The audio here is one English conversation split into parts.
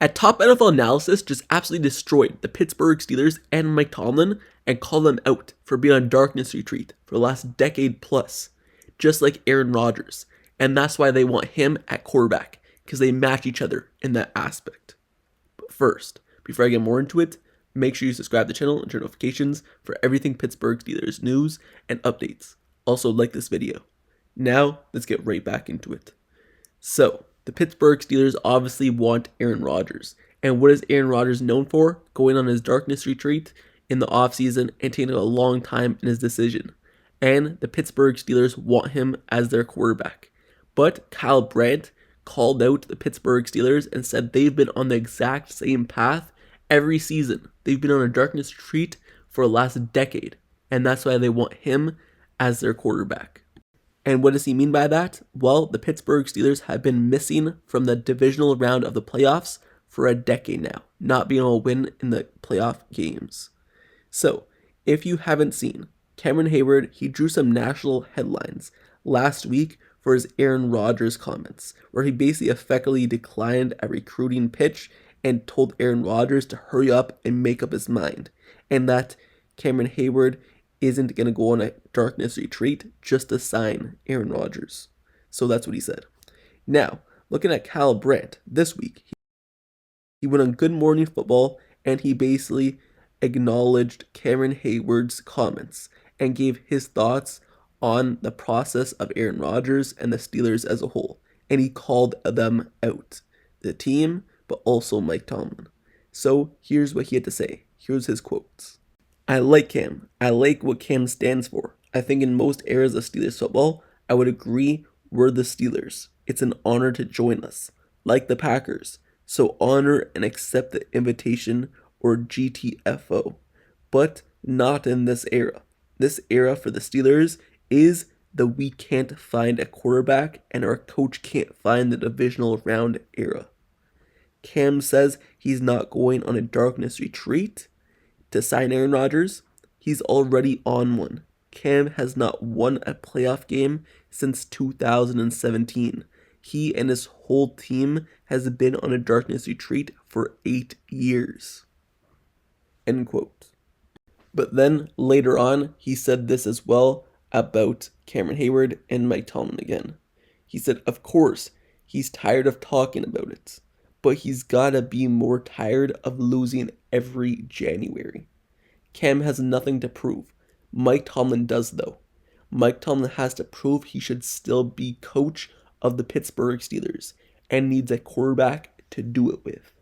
At Top NFL Analysis just absolutely destroyed the Pittsburgh Steelers and Mike Tomlin and called them out for being on darkness retreat for the last decade plus, just like Aaron Rodgers. And that's why they want him at quarterback, because they match each other in that aspect. But first, before I get more into it, make sure you subscribe to the channel and turn notifications for everything Pittsburgh Steelers news and updates. Also like this video. Now, let's get right back into it. So, the Pittsburgh Steelers obviously want Aaron Rodgers. And what is Aaron Rodgers known for? Going on his darkness retreat in the offseason and taking a long time in his decision. And the Pittsburgh Steelers want him as their quarterback. But Kyle Brandt called out the Pittsburgh Steelers and said they've been on the exact same path every season. They've been on a darkness retreat for the last decade. And that's why they want him as their quarterback. And what does he mean by that? Well, the Pittsburgh Steelers have been missing from the divisional round of the playoffs for a decade now, not being able to win in the playoff games. So, if you haven't seen, Cameron Heyward, he drew some national headlines last week for his Aaron Rodgers comments, where he basically effectively declined a recruiting pitch and told Aaron Rodgers to hurry up and make up his mind, and that Cameron Heyward isn't going to go on a darkness retreat just to sign Aaron Rodgers. So that's what he said. Now, looking at Kyle Brandt this week, he went on Good Morning Football and he basically acknowledged Cameron Heyward's comments and gave his thoughts on the process of Aaron Rodgers and the Steelers as a whole. And he called them out, the team, but also Mike Tomlin. So here's what he had to say. Here's his quotes. I like Cam. I like what Cam stands for. I think in most eras of Steelers football, I would agree we're the Steelers. It's an honor to join us, like the Packers. So honor and accept the invitation or GTFO. But not in this era. This era for the Steelers is the we can't find a quarterback and our coach can't find the divisional round era. Cam says he's not going on a darkness retreat to sign Aaron Rodgers. He's already on one. Cam has not won a playoff game since 2017. He and his whole team has been on a darkness retreat for 8 years. End quote. But then later on, he said this as well about Cameron Heyward and Mike Tomlin again. He said, of course, he's tired of talking about it, but he's gotta be more tired of losing every January. Cam has nothing to prove. Mike Tomlin does though. Mike Tomlin has to prove he should still be coach of the Pittsburgh Steelers and needs a quarterback to do it with.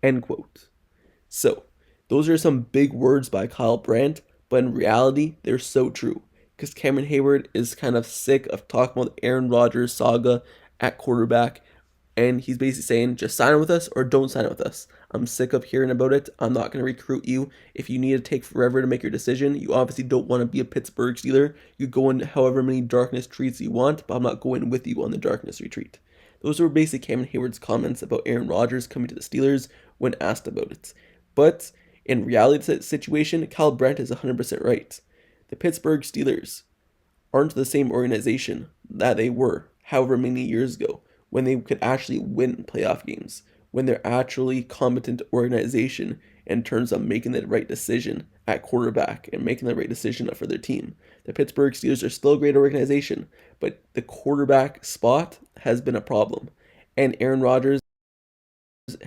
End quote. So, those are some big words by Kyle Brandt, but in reality, they're so true. Because Cameron Heyward is kind of sick of talking about the Aaron Rodgers saga at quarterback. And he's basically saying, just sign with us or don't sign with us. I'm sick of hearing about it. I'm not going to recruit you. If you need to take forever to make your decision, you obviously don't want to be a Pittsburgh Steeler. You go in however many darkness retreats you want, but I'm not going with you on the darkness retreat. Those were basically Cameron Heyward's comments about Aaron Rodgers coming to the Steelers when asked about it. But in reality situation, Kyle Brandt is 100% right. The Pittsburgh Steelers aren't the same organization that they were however many years ago, when they could actually win playoff games, when they're actually competent organization in terms of making the right decision at quarterback and making the right decision for their team. The Pittsburgh Steelers are still a great organization, but the quarterback spot has been a problem. And Aaron Rodgers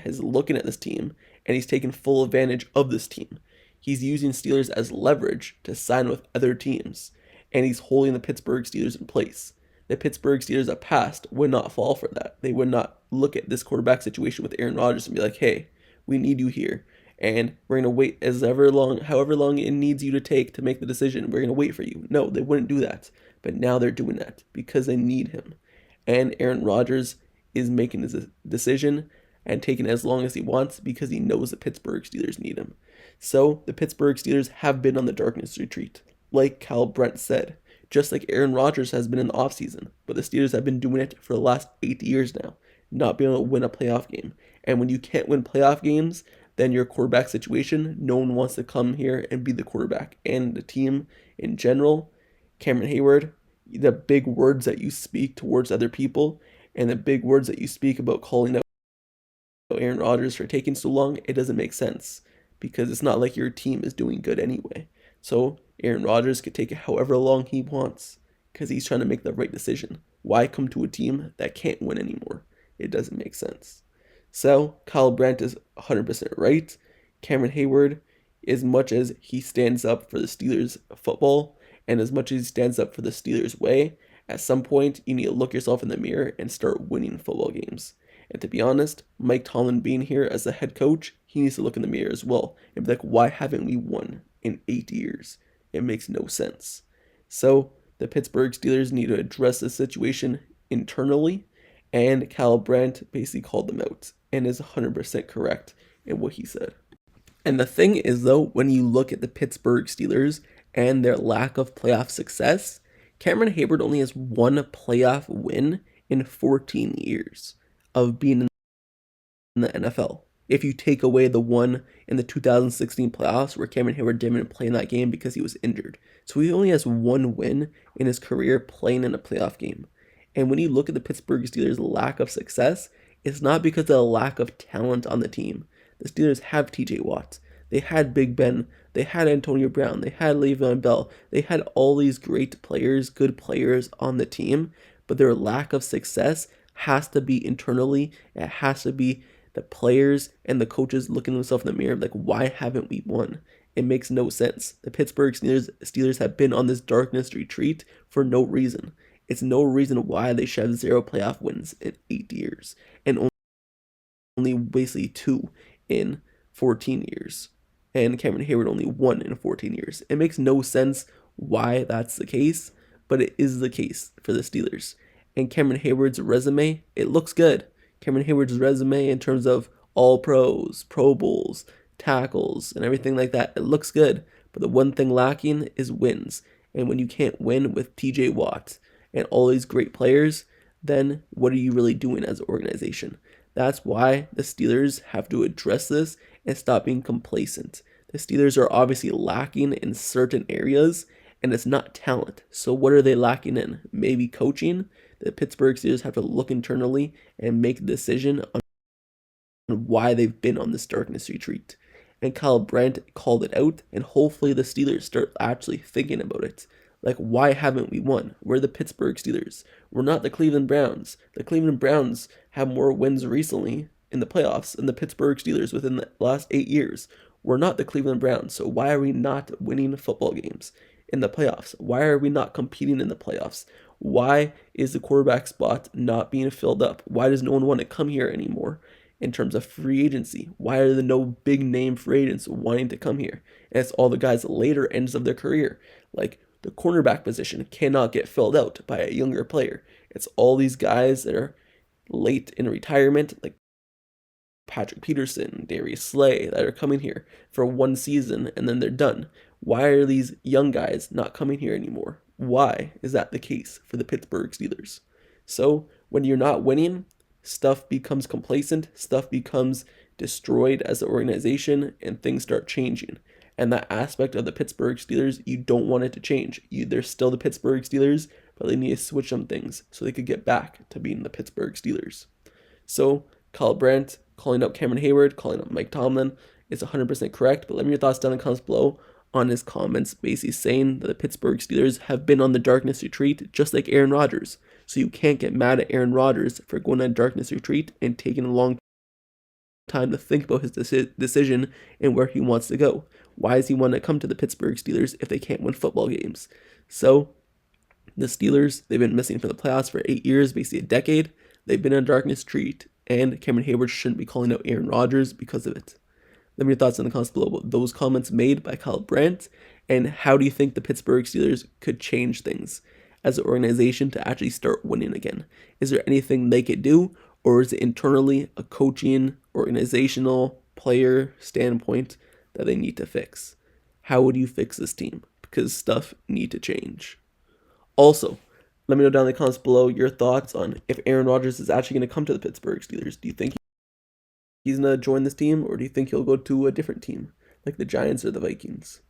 is looking at this team, and he's taking full advantage of this team. He's using Steelers as leverage to sign with other teams, and he's holding the Pittsburgh Steelers in place. The Pittsburgh Steelers of past would not fall for that. They would not look at this quarterback situation with Aaron Rodgers and be like, hey, we need you here. And we're going to wait however long it needs you to take to make the decision. We're going to wait for you. No, they wouldn't do that. But now they're doing that because they need him. And Aaron Rodgers is making his decision and taking as long as he wants because he knows the Pittsburgh Steelers need him. So the Pittsburgh Steelers have been on the darkness retreat, like Kyle Brandt said. Just like Aaron Rodgers has been in the offseason. But the Steelers have been doing it for the last 8 years now, not being able to win a playoff game. And when you can't win playoff games, then your quarterback situation, no one wants to come here and be the quarterback. And the team in general, Cameron Heyward, the big words that you speak towards other people, and the big words that you speak about calling out Aaron Rodgers for taking so long, it doesn't make sense because it's not like your team is doing good anyway. So Aaron Rodgers could take it however long he wants because he's trying to make the right decision. Why come to a team that can't win anymore? It doesn't make sense. So Kyle Brandt is 100% right. Cameron Heyward, as much as he stands up for the Steelers football and as much as he stands up for the Steelers way, at some point you need to look yourself in the mirror and start winning football games. And to be honest, Mike Tomlin being here as the head coach, he needs to look in the mirror as well and be like, why haven't we won in 8 years? It makes no sense. So the Pittsburgh Steelers need to address the situation internally, and Kyle Brandt basically called them out and is 100% correct in what he said. And the thing is, though, when you look at the Pittsburgh Steelers and their lack of playoff success, Cameron Heyward only has one playoff win in 14 years of being in the NFL. If you take away the one in the 2016 playoffs where Cameron Heyward didn't play in that game because he was injured. So he only has one win in his career playing in a playoff game. And when you look at the Pittsburgh Steelers' lack of success, it's not because of the lack of talent on the team. The Steelers have TJ Watt. They had Big Ben. They had Antonio Brown. They had Le'Veon Bell. They had all these great players, good players on the team. But their lack of success has to be internally. It has to be the players and the coaches looking themselves in the mirror like, why haven't we won? It makes no sense. The Pittsburgh Steelers have been on this darkness retreat for no reason. It's no reason why they should have 0 playoff wins in 8 years and only basically 2 in 14 years. And Cameron Heyward only 1 in 14 years. It makes no sense why that's the case, but it is the case for the Steelers. And Cameron Heyward's resume, it looks good. Cameron Heyward's resume in terms of all pros, Pro Bowls, tackles, and everything like that, it looks good. But the one thing lacking is wins. And when you can't win with TJ Watt and all these great players, then what are you really doing as an organization? That's why the Steelers have to address this and stop being complacent. The Steelers are obviously lacking in certain areas, and it's not talent. So what are they lacking in? Maybe coaching? The Pittsburgh Steelers have to look internally and make a decision on why they've been on this darkness retreat. And Kyle Brandt called it out, and hopefully the Steelers start actually thinking about it. Like, why haven't we won? We're the Pittsburgh Steelers. We're not the Cleveland Browns. The Cleveland Browns have more wins recently in the playoffs than the Pittsburgh Steelers within the last 8 years. We're not the Cleveland Browns, so why are we not winning football games in the playoffs? Why are we not competing in the playoffs? Why is the quarterback spot not being filled up? Why does no one want to come here anymore in terms of free agency? Why are there no big name free agents wanting to come here? And it's all the guys later ends of their career. Like, the cornerback position cannot get filled out by a younger player. It's all these guys that are late in retirement, like Patrick Peterson, Darius Slay, that are coming here for one season and then they're done. Why are these young guys not coming here anymore? Why is that the case for the Pittsburgh Steelers? So when you're not winning, stuff becomes complacent, stuff becomes destroyed as an organization, and things start changing. And that aspect of the Pittsburgh Steelers, you don't want it to change. They're still the Pittsburgh Steelers, but they need to switch some things so they could get back to being the Pittsburgh Steelers. So Kyle Brandt calling out Cameron Heyward, calling out Mike Tomlin is 100% correct, but let me know your thoughts down in the comments below on his comments, basically saying that the Pittsburgh Steelers have been on the darkness retreat just like Aaron Rodgers. So you can't get mad at Aaron Rodgers for going on a darkness retreat and taking a long time to think about his decision and where he wants to go. Why does he want to come to the Pittsburgh Steelers if they can't win football games? So the Steelers, they've been missing from the playoffs for 8 years, basically a decade. They've been on a darkness retreat, and Cameron Heyward shouldn't be calling out Aaron Rodgers because of it. Let me know your thoughts in the comments below about those comments made by Kyle Brandt, and how do you think the Pittsburgh Steelers could change things as an organization to actually start winning again? Is there anything they could do, or is it internally a coaching, organizational, player standpoint that they need to fix? How would you fix this team? Because stuff need to change. Also, let me know down in the comments below your thoughts on if Aaron Rodgers is actually going to come to the Pittsburgh Steelers. Do you think he's going to join this team, or do you think he'll go to a different team like the Giants or the Vikings?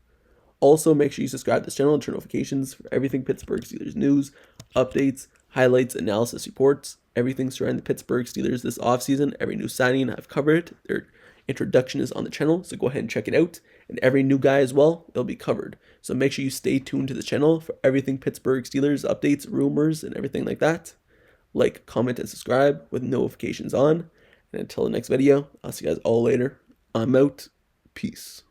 Also, make sure you subscribe to this channel and turn notifications for everything Pittsburgh Steelers news, updates, highlights, analysis, reports, everything surrounding the Pittsburgh Steelers this offseason. Every new signing, I've covered it. Their introduction is on the channel, so go ahead and check it out. And every new guy as well, it'll be covered. So make sure you stay tuned to the channel for everything Pittsburgh Steelers, updates, rumors, and everything like that. Like, comment, and subscribe with notifications on. And until the next video, I'll see you guys all later. I'm out. Peace.